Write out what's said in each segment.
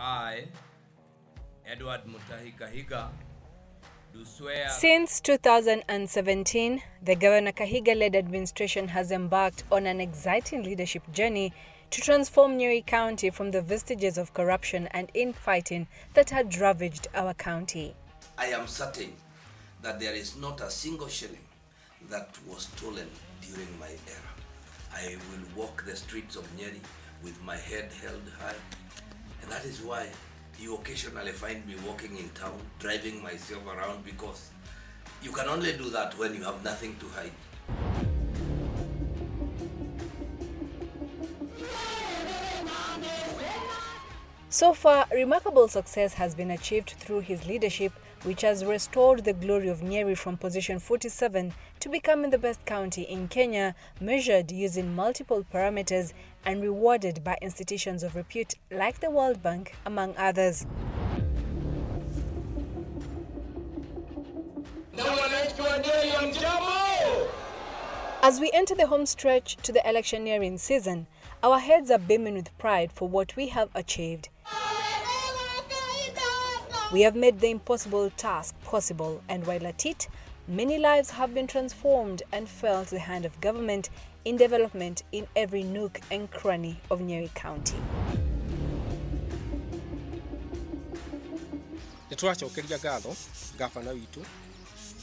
I, Edward Mutahi-Kahiga, do swear. Since 2017, the Governor-Kahiga-led administration has embarked on an exciting leadership journey to transform Nyeri County from the vestiges of corruption and infighting that had ravaged our county. I am certain that there is not a single shilling that was stolen during my era. I will walk the streets of Nyeri with my head held high, and that is why you occasionally find me walking in town, driving myself around, because you can only do that when you have nothing to hide. So far, remarkable success has been achieved through his leadership, which has restored the glory of Nyeri from position 47 to becoming the best county in Kenya, measured using multiple parameters and rewarded by institutions of repute like the World Bank, among others. As we enter the home stretch to the electioneering season, our heads are beaming with pride for what we have achieved. We have made the impossible task possible, and while at it, many lives have been transformed and felt the hand of government in development in every nook and cranny of Nyeri County. Nitwacokeria ngatho Gavana witu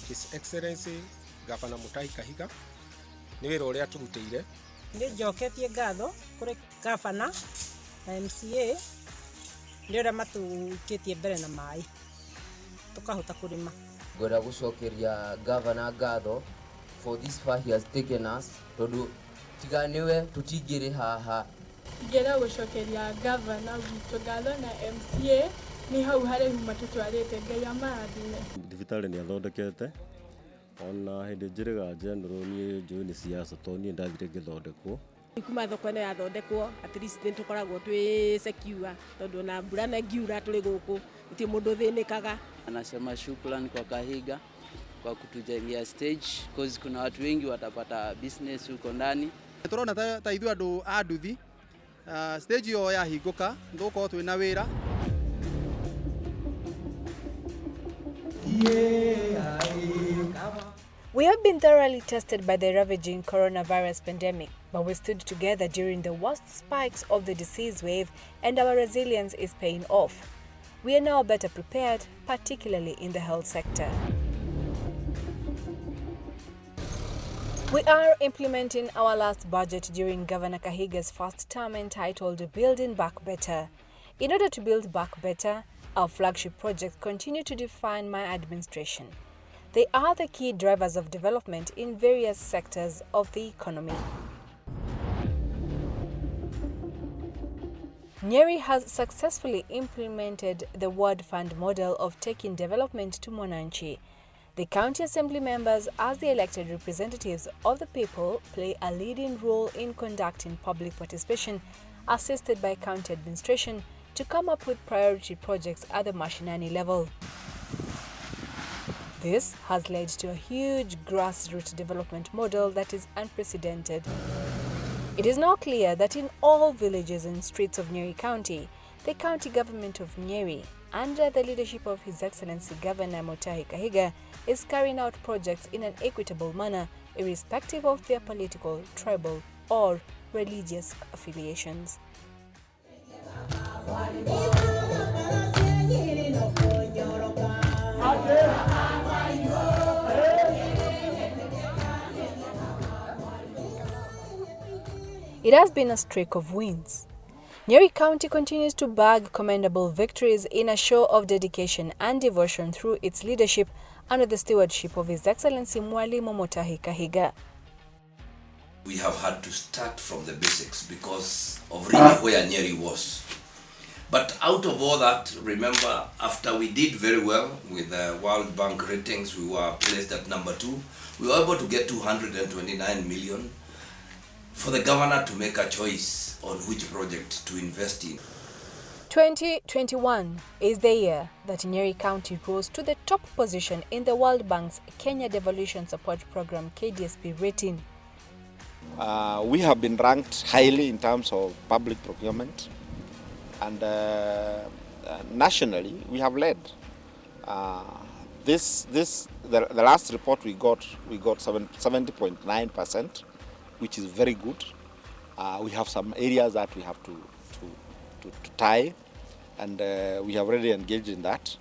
His Excellency Governor Mutahi-Kahiga ni wira uria turutire. Njoketie ngatho kuri Gavana na MCA nĩ ũrĩa matũkĩtie mbere na maĩ tukahota kurima. Ngwenda gucokeria Governor ngatho for this far he has taken us, tondu tiga niwe tutingiri haha. Ngwenda gucokeria Governor witũ ngatho na MCA ni hau haraihu matutwarĩte, Ngai amarathime. Thibitarĩ nĩ athondekete, ona hĩndĩ njĩrĩga general niĩ njũĩ nĩ siasa, tondũ niĩ ndathire ngĩthondekwo. Kuma thoko nĩ yathondekwo, at least nĩ tũkoragwo twĩ secure, tondũ na mbura na ngiura tũrĩ gũkũ gũtirĩ mũndũ thĩnĩkaga. Anasema shukrani kwa Kahiga kwa kutujengea stage, because kuna watu wengi watapata business huko ndani. Tũrona ta ithuĩ andũ a nduthi, stage yo yahingũka nĩtũgũkorwo twĩna wĩra. We have been thoroughly tested by the ravaging coronavirus pandemic, but we stood together during the worst spikes of the disease wave, and our resilience is paying off. We are now better prepared, particularly in the health sector. We are implementing our last budget during Governor Kahiga's first term, entitled Building Back Better. In order to build back better, our flagship projects continue to define my administration. They are the key drivers of development in various sectors of the economy. Nyeri has successfully implemented the Ward Fund model of taking development to Mwananchi. The county assembly members, as the elected representatives of the people, play a leading role in conducting public participation, assisted by county administration, to come up with priority projects at the mashinani level. This has led to a huge grassroots development model that is unprecedented. It is now clear that in all villages and streets of Nyeri County, the county government of Nyeri, under the leadership of His Excellency Governor Mutahi-Kahiga, is carrying out projects in an equitable manner, irrespective of their political, tribal, or religious affiliations. It has been a streak of wins. Nyeri County continues to bag commendable victories in a show of dedication and devotion through its leadership under the stewardship of His Excellency Mwalimu Mutahi-Kahiga. We have had to start from the basics because of really where Nyeri was. But out of all that, remember, after we did very well with the World Bank ratings, we were placed at number 2. We were able to get 229 million for the governor to make a choice on which project to invest in. 2021 is the year that Nyeri County rose to the top position in the World Bank's Kenya Devolution Support Program KDSP rating. We have been ranked highly in terms of public procurement, and nationally, we have led. The last report we got 70.9%, which is very good. We have some areas that we have to tie, and we have already engaged in that.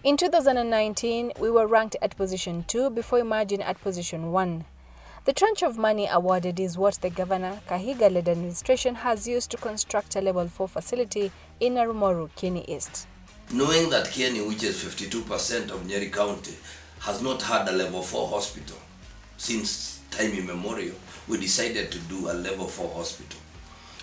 In 2019, we were ranked at position 2 before emerging at position 1. The tranche of money awarded is what the Governor-Kahiga-led administration has used to construct a level 4 facility in Narumoru, Kieni East. Knowing that Kieni, which is 52% of Nyeri County, has not had a level 4 hospital since time immemorial, we decided to do a level 4 hospital.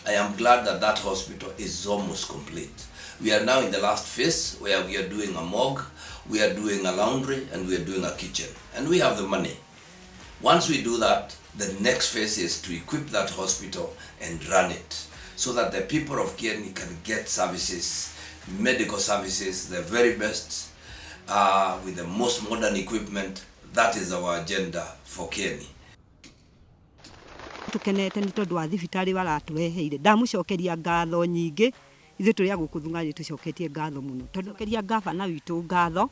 I am glad that that hospital is almost complete. We are now in the last phase where we are doing a morgue, we are doing a laundry, and we are doing a kitchen. And we have the money. Once we do that, the next phase is to equip that hospital and run it so that the people of Kieni can get services, medical services, the very best, with the most modern equipment. That is our agenda for Kieni. Tukenete ni tondu wa thibitari baratureheire ndamucokeria ngatho nyingi ithu turi agukuthunga ni tucoketie ngatho muno tondokeria gavana witu ngatho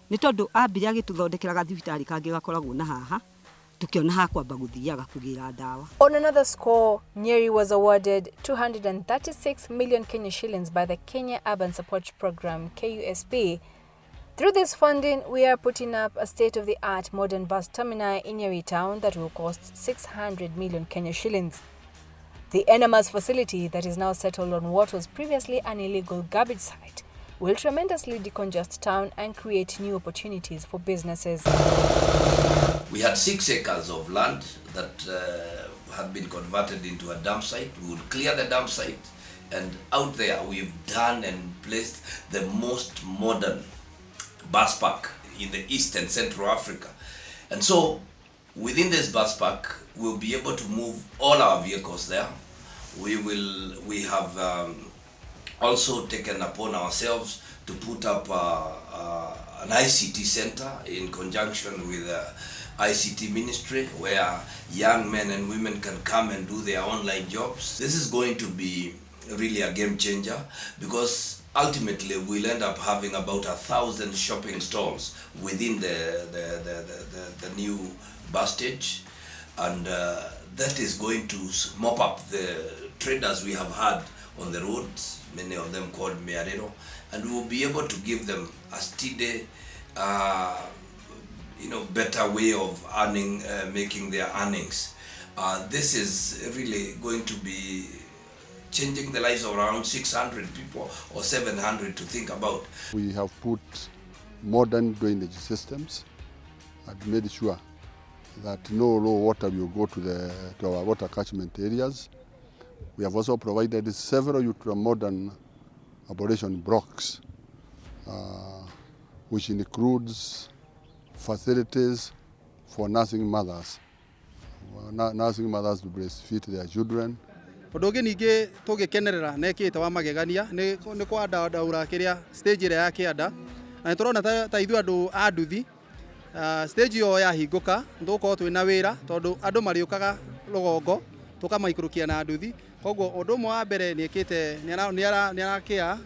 ni tondu ambire agituthondekera gathibitari kangi gakoragwo na haha tukiona hakwamba guthiaga kugira ndawa. On another score, Nyeri was awarded 236 million Kenya shillings by the Kenya Urban Support Program KUSP. Through this funding, we are putting up a state-of-the-art modern bus terminal in Nyeri town that will cost 600 million Kenya shillings. The NMAS facility that is now settled on what was previously an illegal garbage site will tremendously decongest town and create new opportunities for businesses. We had 6 acres of land that had been converted into a dump site. We would clear the dump site, and out there we've done and placed the most modern bus park in the East and Central Africa. And so within this bus park, we'll be able to move all our vehicles there. We have also taken upon ourselves to put up an ICT center in conjunction with the ICT ministry, where young men and women can come and do their online jobs. This is going to be really a game changer, because ultimately we'll end up having about 1,000 shopping stalls within the new bus stage, and that is going to mop up the traders we have had on the roads, many of them called Mearero, and we will be able to give them a steady, better way of earning, making their earnings. This is really going to be changing the lives of around 600 people or 700 to think about. We have put modern drainage systems and made sure that no raw water will go to our water catchment areas. We have also provided several ultra-modern ablation blocks, which includes facilities for nursing mothers to breastfeed their children. Undu ungi ningi tugikenerera nekite wa magegania ni kwanda daura kiria stage ire ya kianda na niturona ta ithu andu a nduthi stage yo ya hinguka nduko twina wira tondu andu mariukaga rugongo tukamaikurukia na nduthi koguo undu mwe wa mbere niekite ni arakia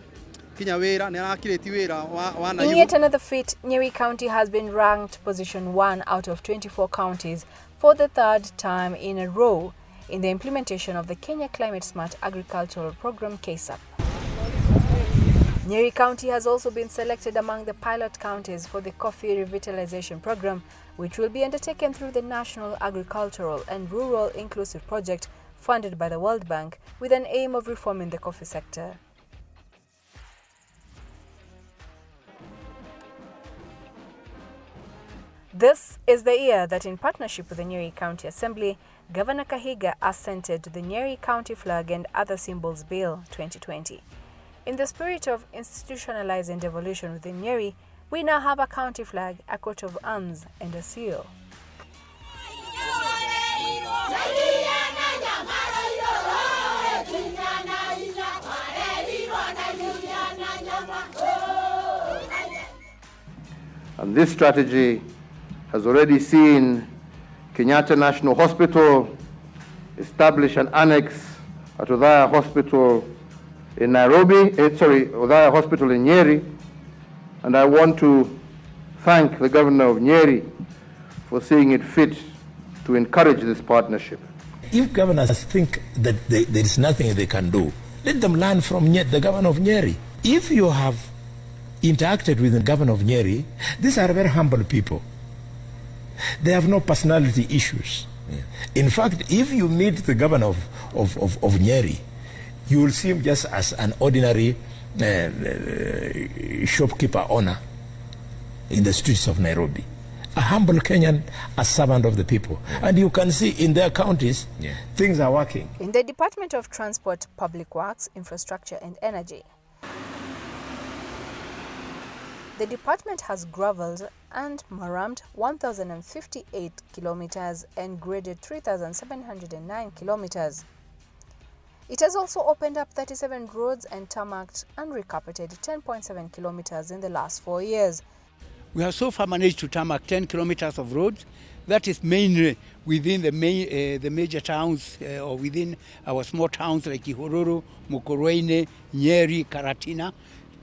kinya wira ni arakireti wira wa na. In yet another feat, Nyeri County has been ranked position 1 out of 24 counties for the 3rd time in a row in the implementation of the Kenya Climate Smart Agricultural Program KSAP. Nyeri County has also been selected among the pilot counties for the coffee revitalization program, which will be undertaken through the National Agricultural and Rural Inclusive Project funded by the World Bank with an aim of reforming the coffee sector. This is the year that, in partnership with the Nyeri County Assembly, Governor-Kahiga assented to the Nyeri County Flag and Other Symbols Bill 2020. In the spirit of institutionalizing devolution within Nyeri, we now have a county flag, a coat of arms, and a seal. And this strategy has already seen Kenyatta National Hospital establish an annex at Udhaya Hospital in Nairobi, Othaya Hospital in Nyeri, and I want to thank the Governor of Nyeri for seeing it fit to encourage this partnership. If governors think that there is nothing they can do, let them learn from the Governor of Nyeri. If you have interacted with the Governor of Nyeri, these are very humble people. They have no personality issues. In fact, if you meet the Governor of Nyeri, you will see him just as an ordinary shopkeeper owner in the streets of Nairobi. A humble Kenyan, a servant of the people. And you can see in their counties, things are working. In the Department of Transport, Public Works, Infrastructure and Energy, the department has gravelled and marammed 1,058 kilometers and graded 3,709 kilometers. It has also opened up 37 roads and tarmacked and recarpeted 10.7 kilometers in the last 4 years. We have so far managed to tarmac 10 kilometers of roads. That is mainly within the major towns or within our small towns like Ihororo, Mukurweini, Nyeri, Karatina.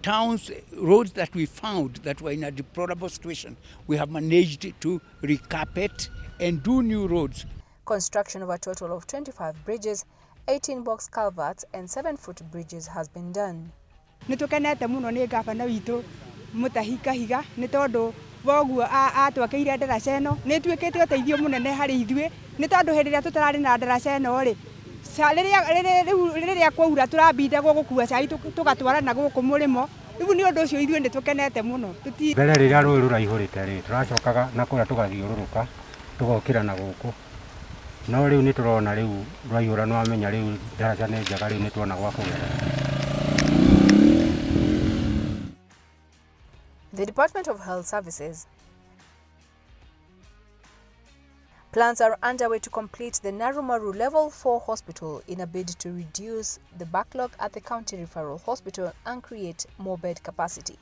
Towns, roads that we found that were in a deplorable situation, we have managed to recarpet and do new roads. Construction of a total of 25 bridges, 18 box culverts and 7-foot bridges has been done. Nitukenete muno ni gavana witu Mutahi-Kahiga ni tondu woguo atwakeire ndaraca ino ni twikite uteithio munene hari ithue ni tondu hindi ria tutarari na ndaraca ino ri riria kwaura turambinde gukua cai tugatwara na guku murimo riu ni undu ucio ithue ni tukenete muno mbere riria rui ruraihurite ri turacokaga na kuria tugathiururuka tugokira na guku no riu ni turona riu rwaihura no amenya riu ndaraca ni njega riu ni tuona gwa kugera. The Department of Health Services. Plans are underway to complete the Narumaru Level 4 Hospital in a bid to reduce the backlog at the County Referral Hospital and create more bed capacity.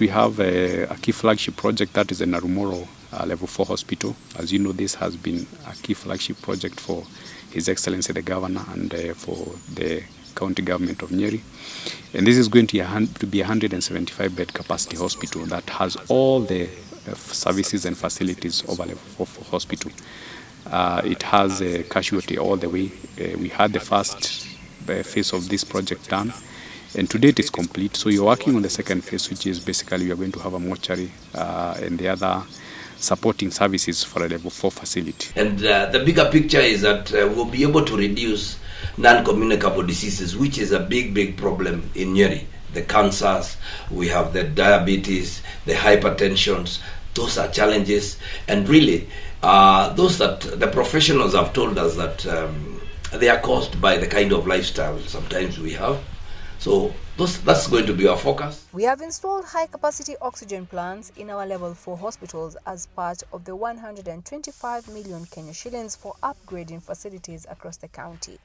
We have a key flagship project that is the Narumaru Level 4 Hospital. As you know, this has been a key flagship project for His Excellency the Governor and for the County Government of Nyeri. And this is going to be a 175-bed capacity hospital that has all the services and facilities of a level 4 hospital. It has a casualty all the way. We had the first phase of this project done, and to date it's complete. So you're working on the second phase, which is basically we are going to have a mortuary and the other supporting services for a level 4 facility. And the bigger picture is that we'll be able to reduce non-communicable diseases, which is a big problem in Nyeri. The cancers, we have the diabetes, the hypertensions. Those are challenges, and really those that the professionals have told us that they are caused by the kind of lifestyle sometimes we have. So that's going to be our focus. We have installed high-capacity oxygen plants in our level 4 hospitals as part of the 125 million Kenya shillings for upgrading facilities across the county.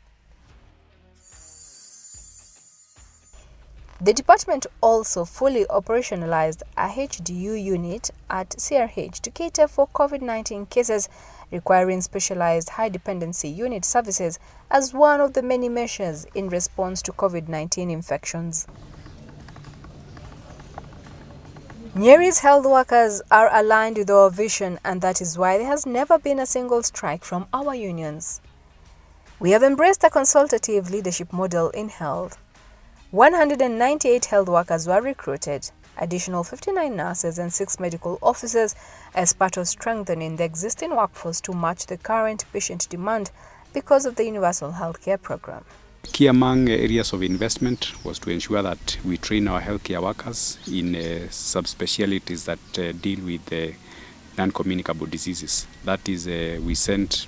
The department also fully operationalized a HDU unit at CRH to cater for COVID-19 cases requiring specialized high-dependency unit services as one of the many measures in response to COVID-19 infections. Nyeri's health workers are aligned with our vision, and that is why there has never been a single strike from our unions. We have embraced a consultative leadership model in health. 198 health workers were recruited, additional 59 nurses and 6 medical officers as part of strengthening the existing workforce to match the current patient demand because of the Universal Healthcare Program. Key among areas of investment was to ensure that we train our healthcare workers in subspecialties that deal with non-communicable diseases. That is, we sent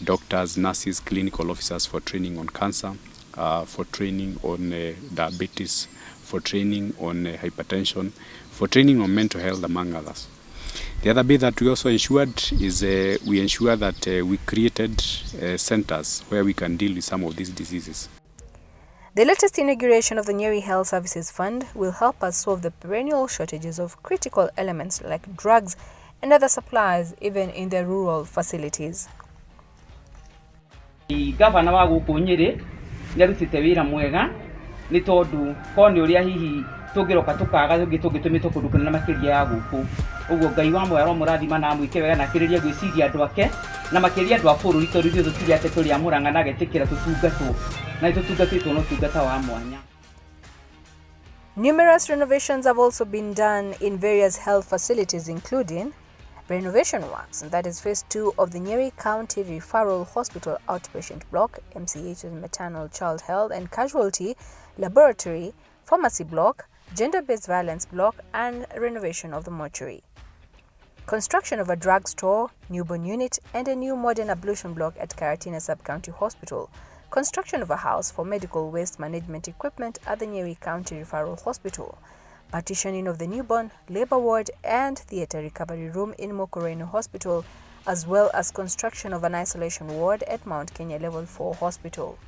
doctors, nurses, clinical officers for training on cancer, for training on diabetes, for training on hypertension, for training on mental health, among others. The other bit that we also ensured is we ensured that we created centers where we can deal with some of these diseases. The latest inauguration of the Nyeri Health Services Fund will help us solve the perennial shortages of critical elements like drugs and other supplies, even in the rural facilities. Governor wa guku Nyeri nĩarutĩte wĩra mwega nĩ tondũ koni ũrĩa hihi tũngĩroka tũkaga tũngĩtũmĩtwo kũndũ kũnene makĩria ya gũkũ. Ũguo Ngai wa moyo aromũrathima na amwĩke wega na akĩrĩrie gwĩciria andũ ake na makĩria andũ a bũrũri tondũ ithuĩ tũtirĩ atĩ tũrĩ a Mũrang'a na agetĩkĩra tũtungatwo na nĩtũtungatĩtwo na ũtungata wa mwanya. Numerous renovations have also been done in various health facilities, including renovation works, and that is phase 2 of the Nyeri County Referral Hospital Outpatient Block, MCH and Maternal Child Health and Casualty Laboratory, Pharmacy Block, Gender-Based Violence Block, and renovation of the mortuary. Construction of a drugstore, newborn unit, and a new modern ablution block at Karatina Sub-County Hospital. Construction of a house for medical waste management equipment at the Nyeri County Referral Hospital. Partitioning of the newborn, labor ward, and theatre recovery room in Mukurweini Hospital, as well as construction of an isolation ward at Mount Kenya Level 4 Hospital.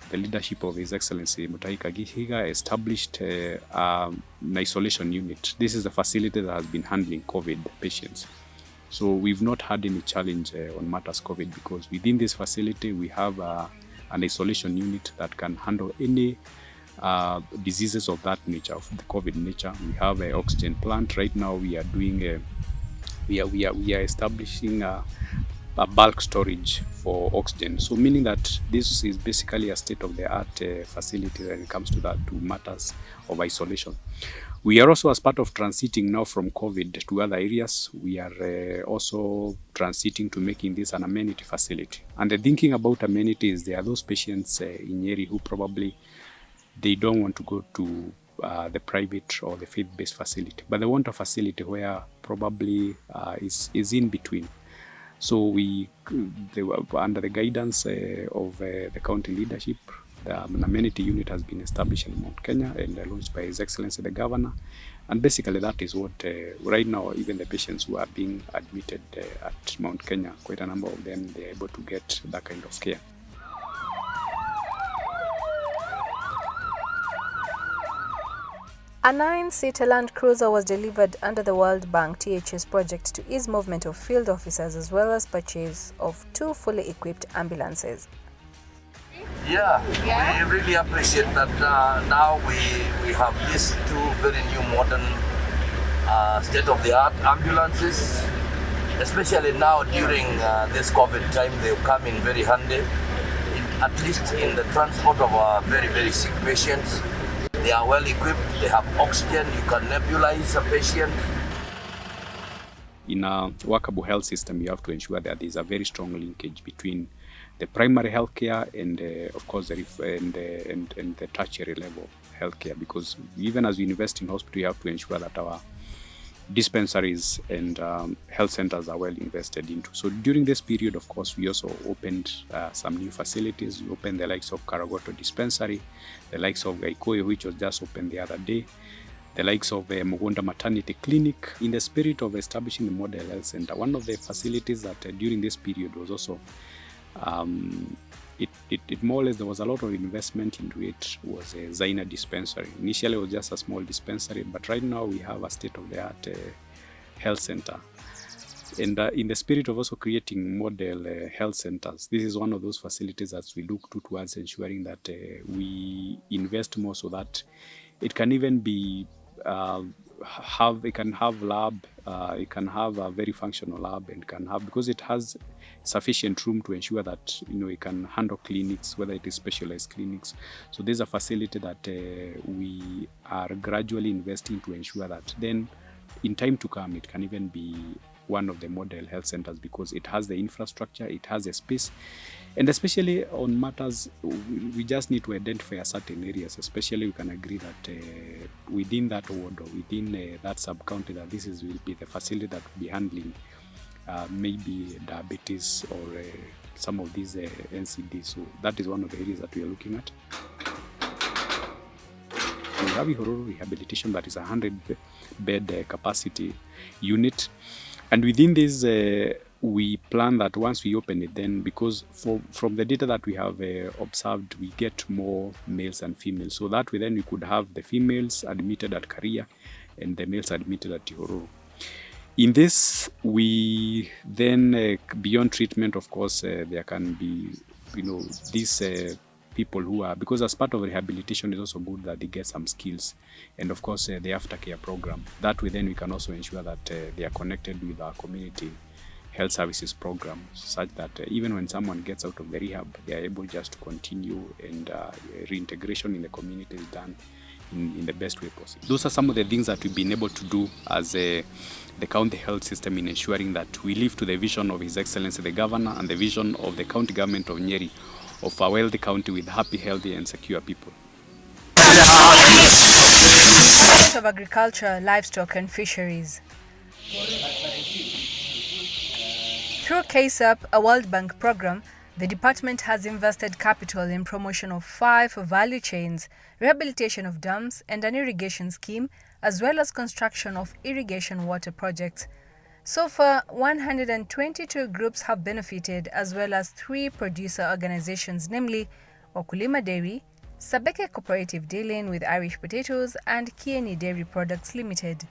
The leadership of His Excellency Mutahi-Kahiga established an isolation unit. This is the facility that has been handling COVID patients. So we've not had any challenge on matters COVID because within this facility we have an isolation unit that can handle any diseases of that nature, of the COVID nature. We have an oxygen plant. Right now we are doing we are establishing a bulk storage for oxygen. So meaning that this is basically a state-of-the-art facility when it comes to that, to matters of isolation. We are also, as part of transiting now from COVID to other areas, we are also transiting to making this an amenity facility. And the thinking about amenities, there are those patients in Nyeri who probably they don't want to go to the private or the faith-based facility, but they want a facility where probably is in between. So they were under the guidance of the county leadership. An amenity unit has been established in Mount Kenya and launched by His Excellency the Governor. And basically that is what, right now, even the patients who are being admitted at Mount Kenya, quite a number of them, they are able to get that kind of care. A 9-seater Land Cruiser was delivered under the World Bank THS project to ease movement of field officers as well as purchase of 2 fully equipped ambulances. Yeah, we really appreciate that now we have these 2 very new modern state-of-the-art ambulances, especially now during this COVID time. They come in very handy, at least in the transport of our very, very sick patients. They are well equipped, they have oxygen, you can nebulize a patient. In a workable health system, you have to ensure that there is a very strong linkage between the primary healthcare and, of course, the tertiary level healthcare. Because even as we invest in hospital, you have to ensure that our dispensaries and health centers are well invested into. So during this period, of course, we also opened some new facilities. We opened the likes of Karagoto Dispensary, the likes of Gaikoyo, which was just opened the other day, the likes of Mugonda Maternity Clinic, in the spirit of establishing the model health center. One of the facilities that during this period was also, it more or less, there was a lot of investment into it, was a Zaina dispensary. Initially it was just a small dispensary, but right now we have a state-of-the-art health center. And in the spirit of also creating model health centers, this is one of those facilities that we look towards ensuring that we invest more so that it can even be it can have lab, it can have a very functional lab, and can have, because it has sufficient room to ensure that it can handle clinics, whether it is specialized clinics. So there's a facility that we are gradually investing to ensure that then in time to come it can even be one of the model health centers, because it has the infrastructure, it has a space, and especially on matters, we just need to identify certain areas. Especially we can agree that within that ward or within that sub-county, that this will be the facility that will be handling maybe diabetes or some of these NCDs. So that is one of the areas that we are looking at. We have Ihororo Rehabilitation, that is a 100-bed capacity unit. And within this, we plan that once we open it, then, because from the data that we have observed, we get more males and females. So that way, then we could have the females admitted at Karia and the males admitted at Ihororo. In this, we then, beyond treatment, of course, there can be, this people who are, because as part of rehabilitation, it's also good that they get some skills, and of course the aftercare program. That way, then we can also ensure that they are connected with our community health services program, such that even when someone gets out of the rehab, they are able just to continue, and reintegration in the community is done in the best way possible. Those are some of the things that we've been able to do as the county health system in ensuring that we live to the vision of His Excellency the Governor and the vision of the county government of Nyeri of a wealthy county with happy, healthy and secure people. Of Agriculture, Livestock and Fisheries. Through KSAP, a World Bank program, the department has invested capital in promotion of 5 value chains, rehabilitation of dams and an irrigation scheme, as well as construction of irrigation water projects. So far, 122 groups have benefited, as well as 3 producer organizations, namely Wakulima Dairy, Sabeke Cooperative dealing with Irish potatoes, and Kieni Dairy Products Limited.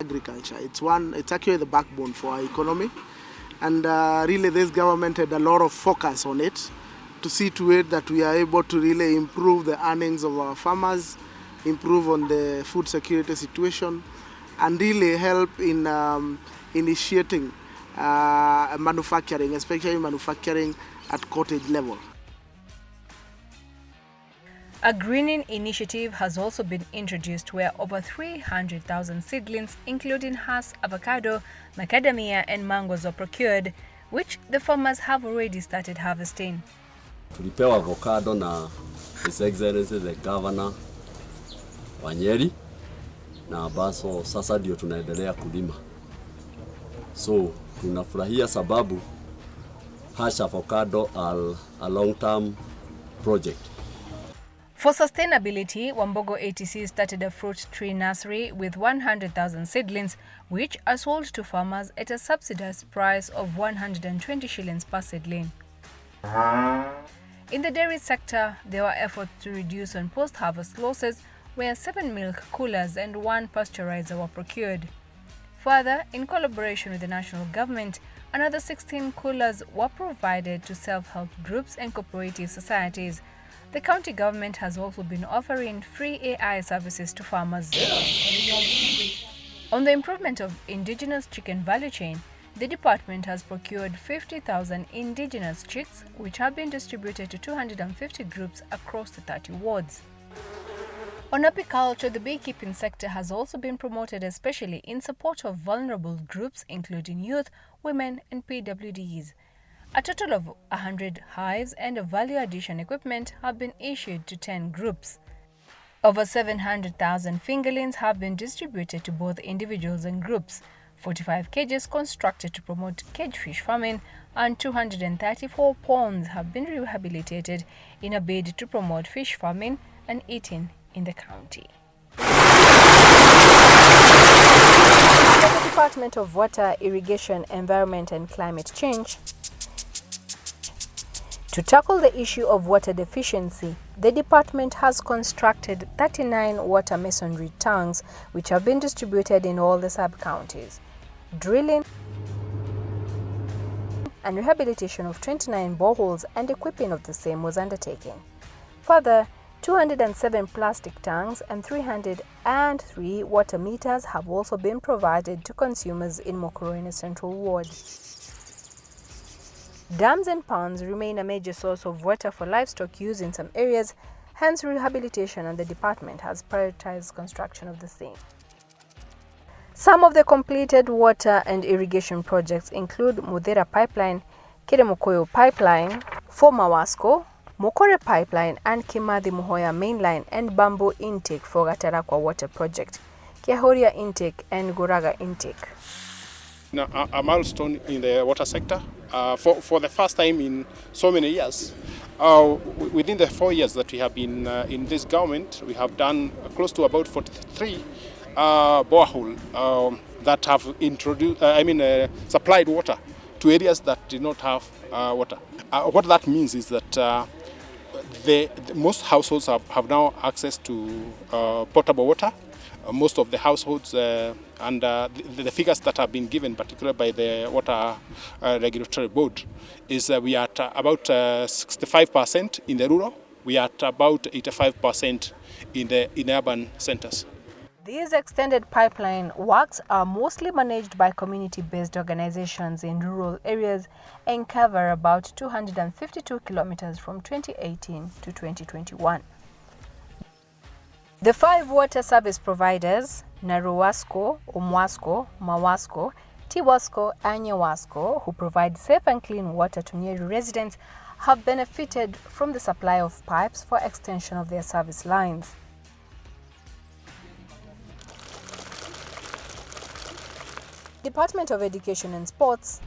Agriculture, it's actually the backbone for our economy, and really this government had a lot of focus on it to see to it that we are able to really improve the earnings of our farmers, improve on the food security situation, and really help in initiating manufacturing, especially manufacturing at cottage level. A greening initiative has also been introduced where over 300,000 seedlings, including Hass, avocado, macadamia and mangoes are procured, which the farmers have already started harvesting. Tulipewa avocado na His Excellency the Governor wa Nyeri, na ambazo sasa ndio tunaendelea kulima. So tunafurahia sababu Hass avocado are a long-term project. For sustainability, Wambogo ATC started a fruit tree nursery with 100,000 seedlings, which are sold to farmers at a subsidized price of 120 shillings per seedling. In the dairy sector, there were efforts to reduce on post-harvest losses, where 7 milk coolers and 1 pasteurizer were procured. Further, in collaboration with the national government, another 16 coolers were provided to self-help groups and cooperative societies. The county government has also been offering free AI services to farmers. On the improvement of indigenous chicken value chain, the department has procured 50,000 indigenous chicks, which have been distributed to 250 groups across the 30 wards. On apiculture, the beekeeping sector has also been promoted, especially in support of vulnerable groups, including youth, women, and PWDs. A total of 100 hives and value addition equipment have been issued to 10 groups. Over 700,000 fingerlings have been distributed to both individuals and groups, 45 cages constructed to promote cage fish farming, and 234 ponds have been rehabilitated in a bid to promote fish farming and eating in the county. The Department of Water, Irrigation, Environment and Climate Change. To tackle the issue of water deficiency, the department has constructed 39 water masonry tanks, which have been distributed in all the sub-counties. Drilling and rehabilitation of 29 boreholes and equipping of the same was undertaken. Further, 207 plastic tanks and 303 water meters have also been provided to consumers in Mukurweini Central Ward. Dams and ponds remain a major source of water for livestock use in some areas, hence rehabilitation, and the department has prioritized construction of the same. Some of the completed water and irrigation projects include Mudhera Pipeline, Kiremukoyo Pipeline, former Wasco, Mokore Pipeline and Kimathi Muhoya Mainline, and Bamboo Intake for Gatarakwa Water Project, Kiahoria Intake and Guraga Intake. Now, a milestone in the water sector. For the first time in so many years, within the 4 years that we have been in this government, we have done close to about 43 borehole that have introduced, supplied water to areas that did not have water. What that means is that most households have now access to potable water. Most of the households and the figures that have been given, particularly by the Water Regulatory Board, is we are at about 65% in the rural we are at about 85% in urban centers. These extended pipeline works are mostly managed by community-based organizations in rural areas and cover about 252 kilometers from 2018 to 2021. The 5 water service providers, Naruwasco, Umwasco, Mawasco, Tiwasco, and Nyewasco, who provide safe and clean water to Nyeri residents, have benefited from the supply of pipes for extension of their service lines. Department of Education and Sports.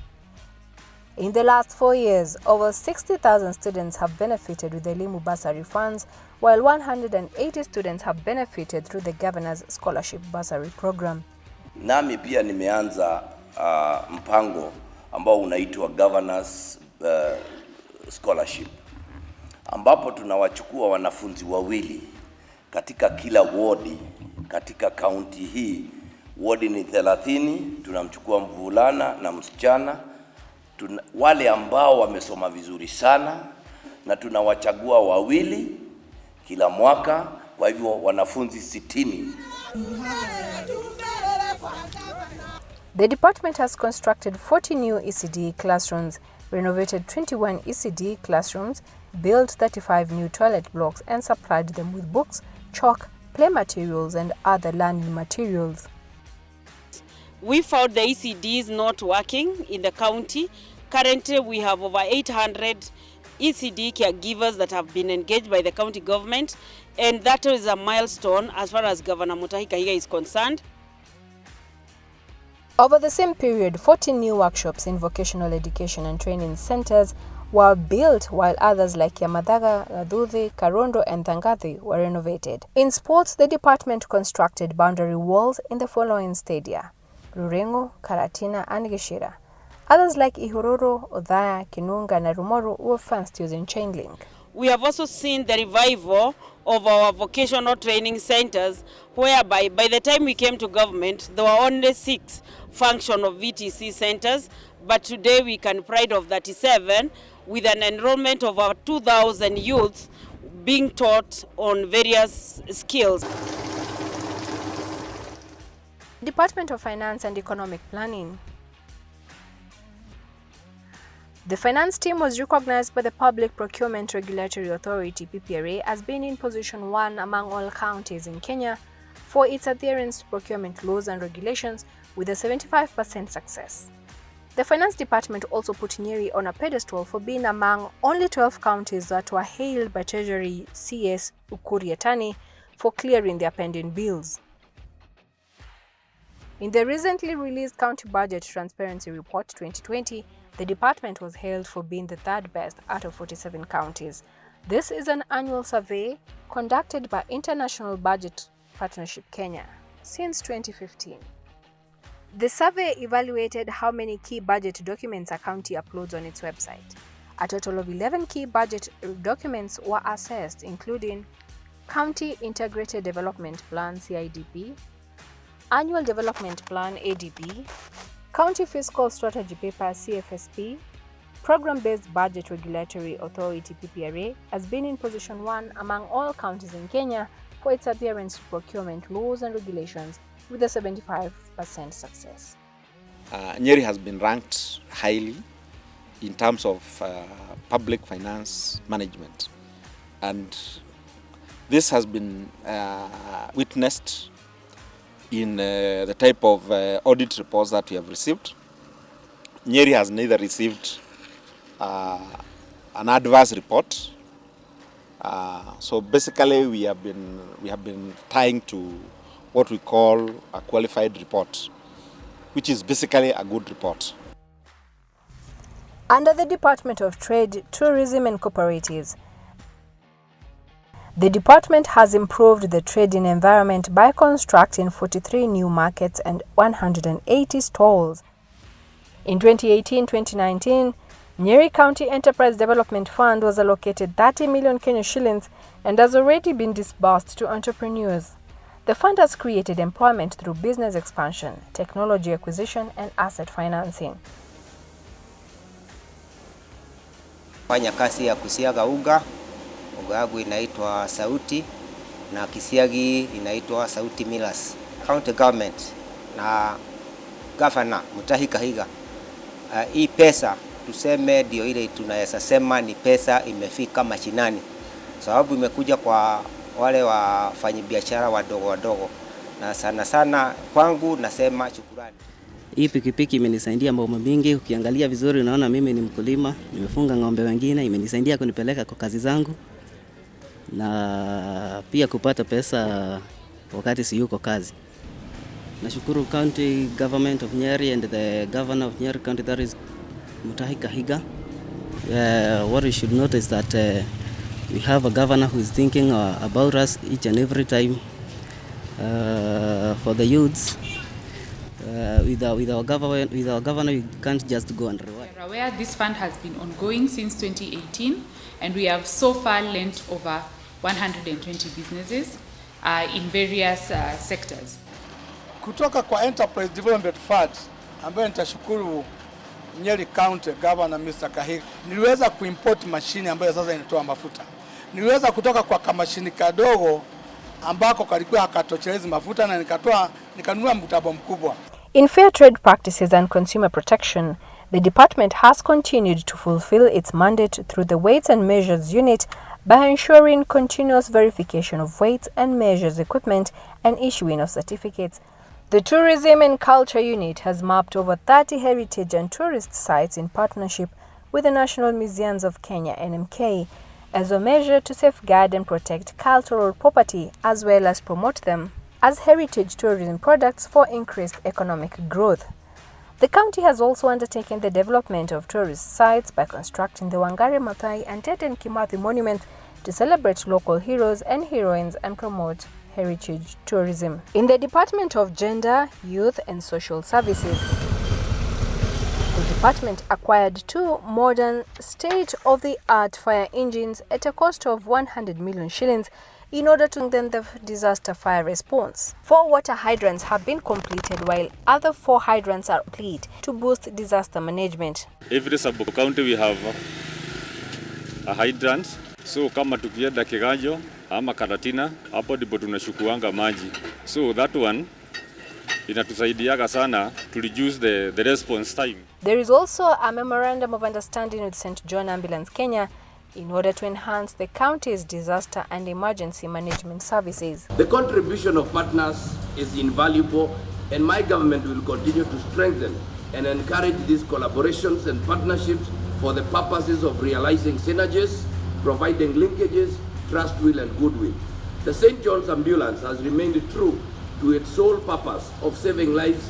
In the last 4 years, over 60,000 students have benefited with the Elimu bursary funds, while 180 students have benefited through the Governor's Scholarship Bursary Program. Nami pia nimeanza mpango ambao unaitwa Governor's Scholarship, ambapo tunawachukua wanafunzi wawili katika kila wodi katika kaunti hii. Wodi ni 30, tunamchukua mvulana na msichana. Wale ambao wamesoma vizuri sana na tunawachagua wawili kila mwaka, kwa hivyo wanafunzi 60. The department has constructed 40 new ECD classrooms, renovated 21 ECD classrooms, built 35 new toilet blocks, and supplied them with books, chalk, play materials, and other learning materials. We found the ECDs not working in the county. Currently, we have over 800 ECD caregivers that have been engaged by the county government, and that is a milestone as far as Governor-Kahiga is concerned. Over the same period, 14 new workshops in vocational education and training centers were built, while others like Yamadaga, Laduthi, Karondo, and Thangathi were renovated. In sports, the department constructed boundary walls in the following stadia: Rurengo, Karatina, and Gishira. Others like Ihururu, Odhaya, Kinunga, and Rumoru were fenced using chain link. We have also seen the revival of our vocational training centers, whereby by the time we came to government, there were only 6 functional VTC centers, but today we can pride of 37 with an enrollment of over 2,000 youths being taught on various skills. Department of Finance and Economic Planning. The finance team was recognized by the Public Procurement Regulatory Authority (PPRA) as being in position 1 among all counties in Kenya for its adherence to procurement laws and regulations, with a 75% success. The finance department also put Nyeri on a pedestal for being among only 12 counties that were hailed by Treasury CS Ukuri Yatani for clearing their pending bills. In the recently released County Budget Transparency Report 2020, the department was hailed for being the 3rd best out of 47 counties. This is an annual survey conducted by International Budget Partnership Kenya since 2015. The survey evaluated how many key budget documents a county uploads on its website. A total of 11 key budget documents were assessed, including County Integrated Development Plan (CIDP), Annual Development Plan (ADP), County Fiscal Strategy Paper (CFSP), Program-Based Budget Regulatory Authority (PPRA) has been in position 1 among all counties in Kenya for its adherence to procurement laws and regulations, with a 75% success. Nyeri has been ranked highly in terms of public finance management, and this has been witnessed in the type of audit reports that we have received. Nyeri has neither received an adverse report. So basically we have been tying to what we call a qualified report, which is basically a good report. Under the Department of Trade, Tourism and Cooperatives, the department has improved the trading environment by constructing 43 new markets and 180 stalls. In 2018-2019, Nyeri County Enterprise Development Fund was allocated 30 million Kenya shillings and has already been disbursed to entrepreneurs. The fund has created employment through business expansion, technology acquisition, and asset financing. Fanya kazi ya kusiaga uga Ogagu inaitwa Sauti na Kisiagi inaitwa Sauti Millers. County government na Governor Kahiga, hii pesa tuseme ndio ile tunaweza sema ni pesa imefika mashinani, sababu imekuja kwa wale wafanyabiashara wadogo na sana sana kwangu nasema shukrani. Hii pikipiki imenisaidia mambo mengi. Ukiangalia vizuri unaona mimi ni mkulima, nimefunga ng'ombe wengine, imenisaidia kunipeleka kwa kazi zangu na pia kupata pesa wakati siyuko kazi. Nashukuru county government of Nyeri and the governor of Nyeri County, that is Kahiga. What we should notice that we have a governor who is thinking about us each and every time for the youths. With our governor, we can't just go and reward. We are aware this fund has been ongoing since 2018, and we have so far lent over 120 businesses in various sectors. Kutoka kwa Enterprise Development Fund ambayo nitashukuru Nyeri County Governor Mr. Kahiga, niliweza kuimport mashine ambayo sasa inatoa mafuta. Niliweza kutoka kwa kamashini kadogo ambako kalikuwa hakatoshelezi mafuta na nikanunua mtambo mkubwa. In fair trade practices and consumer protection, the department has continued to fulfill its mandate through the Weights and Measures Unit by ensuring continuous verification of weights and measures equipment and issuing of certificates. The Tourism and Culture Unit has mapped over 30 heritage and tourist sites in partnership with the National Museums of Kenya (NMK) as a measure to safeguard and protect cultural property as well as promote them as heritage tourism products for increased economic growth. The county has also undertaken the development of tourist sites by constructing the Wangari Maathai and Dedan Kimathi monuments to celebrate local heroes and heroines and promote heritage tourism. In the Department of Gender, Youth and Social Services, the department acquired 2 modern state-of-the-art fire engines at a cost of 100 million shillings in order to strengthen the disaster fire response. 4 water hydrants have been completed while other 4 hydrants are complete to boost disaster management. Every sub-county we have a hydrant. So kama tukienda Kiganjo ama Karatina, hapo ndipo tunashukuanga maji. So that one inatusaidiaga sana to reduce the response time. There is also a memorandum of understanding with St. John Ambulance Kenya in order to enhance the county's disaster and emergency management services. The contribution of partners is invaluable, and my government will continue to strengthen and encourage these collaborations and partnerships for the purposes of realizing synergies, providing linkages, trust will and goodwill. The St. John's Ambulance has remained true to its sole purpose of saving lives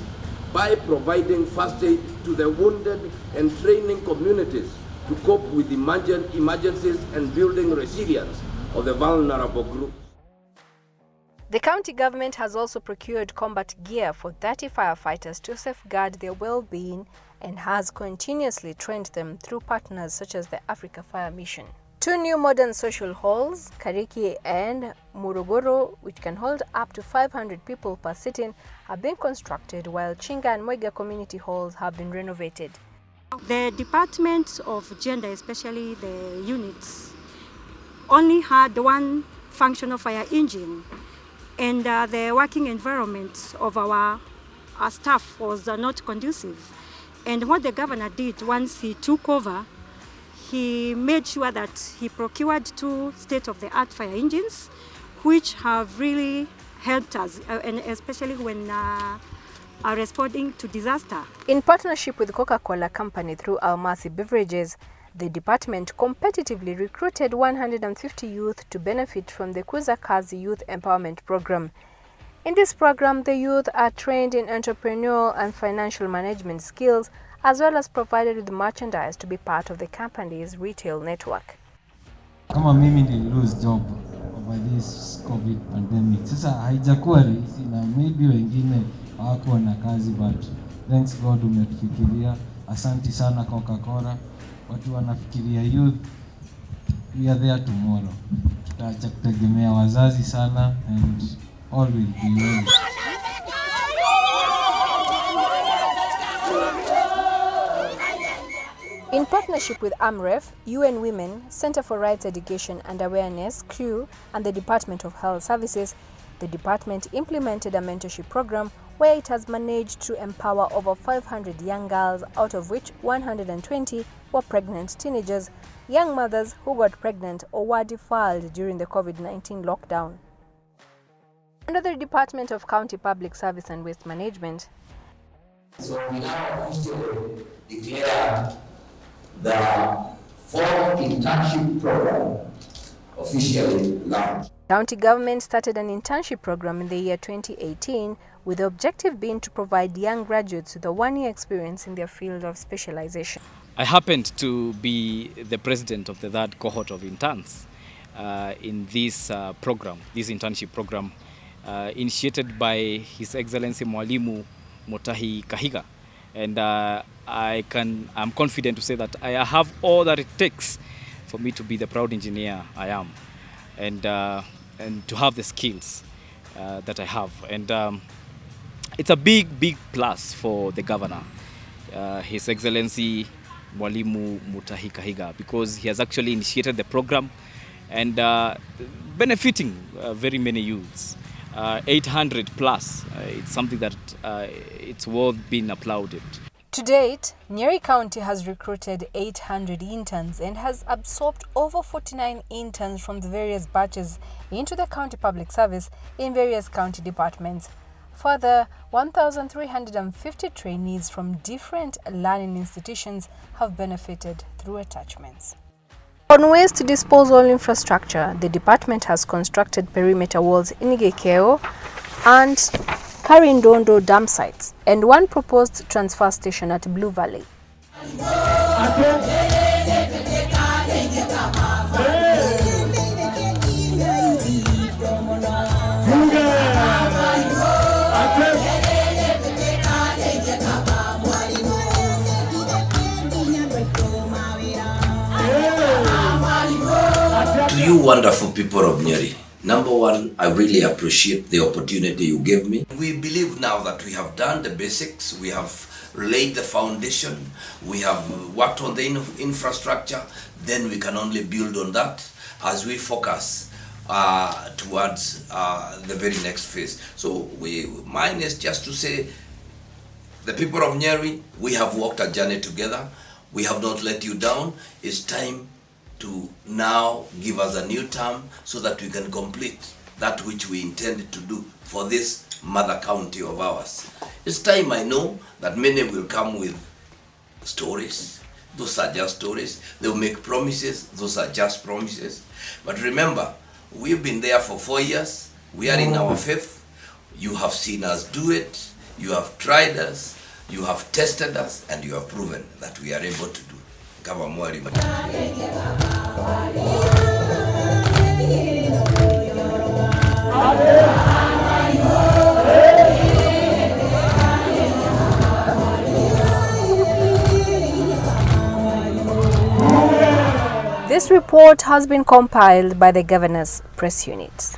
by providing first aid to the wounded and training communities to cope with emergencies and building resilience of the vulnerable groups. The county government has also procured combat gear for 30 firefighters to safeguard their well-being and has continuously trained them through partners such as the Africa Fire Mission. 2 new modern social halls, Kariki and Muruguru, which can hold up to 500 people per sitting, have been constructed, while Chinga and Moiga community halls have been renovated. The Department of Gender, especially the units, only had 1 functional fire engine, and the working environment of our staff was not conducive. And what the governor did once he took over, he made sure that he procured 2 state-of-the-art fire engines, which have really helped us, and especially when are responding to disaster. In partnership with Coca-Cola Company through Almasi Beverages, the department competitively recruited 150 youth to benefit from the Kuza Kazi Youth Empowerment Program. In this program, the youth are trained in entrepreneurial and financial management skills, as well as provided with merchandise to be part of the company's retail network. Kama mimi ni lose job over this COVID pandemic. Sasa haijakuwa rahisi na maybe wengine hawakuwa na kazi, but thanks God umetufikiria. Asante sana Coca-Cola. Watu wanafikiria youth. We are there tomorrow. Tutaacha kutegemea wazazi sana and all will be well. In partnership with AMREF, UN Women, Center for Rights Education and Awareness, CREW, and the Department of Health Services, the department implemented a mentorship program where it has managed to empower over 500 young girls, out of which 120 were pregnant teenagers, young mothers who got pregnant or were defiled during the COVID-19 lockdown. Under the Department of County Public Service and Waste Management, so we now officially declare the fourth internship program officially launched. County government started an internship program in the year 2018 with the objective being to provide young graduates with a one-year experience in their field of specialization. I happened to be the president of the third cohort of interns in this program, this internship program, initiated by His Excellency Mwalimu Kahiga. And I'm confident to say that I have all that it takes for me to be the proud engineer I am, and to have the skills that I have. And it's a big plus for the governor, His Excellency Mwalimu Kahiga, because he has actually initiated the program and benefiting very many youths. 800 plus. It's something that it's worth being applauded. To date, Nyeri County has recruited 800 interns and has absorbed over 49 interns from the various batches into the county public service in various county departments. Further, 1,350 trainees from different learning institutions have benefited through attachments. On waste disposal infrastructure, the department has constructed perimeter walls in Igekeo and Karindondo dam sites and one proposed transfer station at Blue Valley. To you wonderful people of Nyeri, number one, I really appreciate the opportunity you gave me. We believe now that we have done the basics, we have laid the foundation, we have worked on the infrastructure, then we can only build on that as we focus towards the very next phase. So mine is just to say, the people of Nyeri, we have walked a journey together, we have not let you down. It's time to now give us a new term so that we can complete that which we intended to do for this mother county of ours. It's time, I know, that many will come with stories. Those are just stories. They'll make promises. Those are just promises. But remember, we've been there for 4 years. We are in our 5th. You have seen us do it. You have tried us. You have tested us. And you have proven that we are able to do. This report has been compiled by the Governor's Press Unit.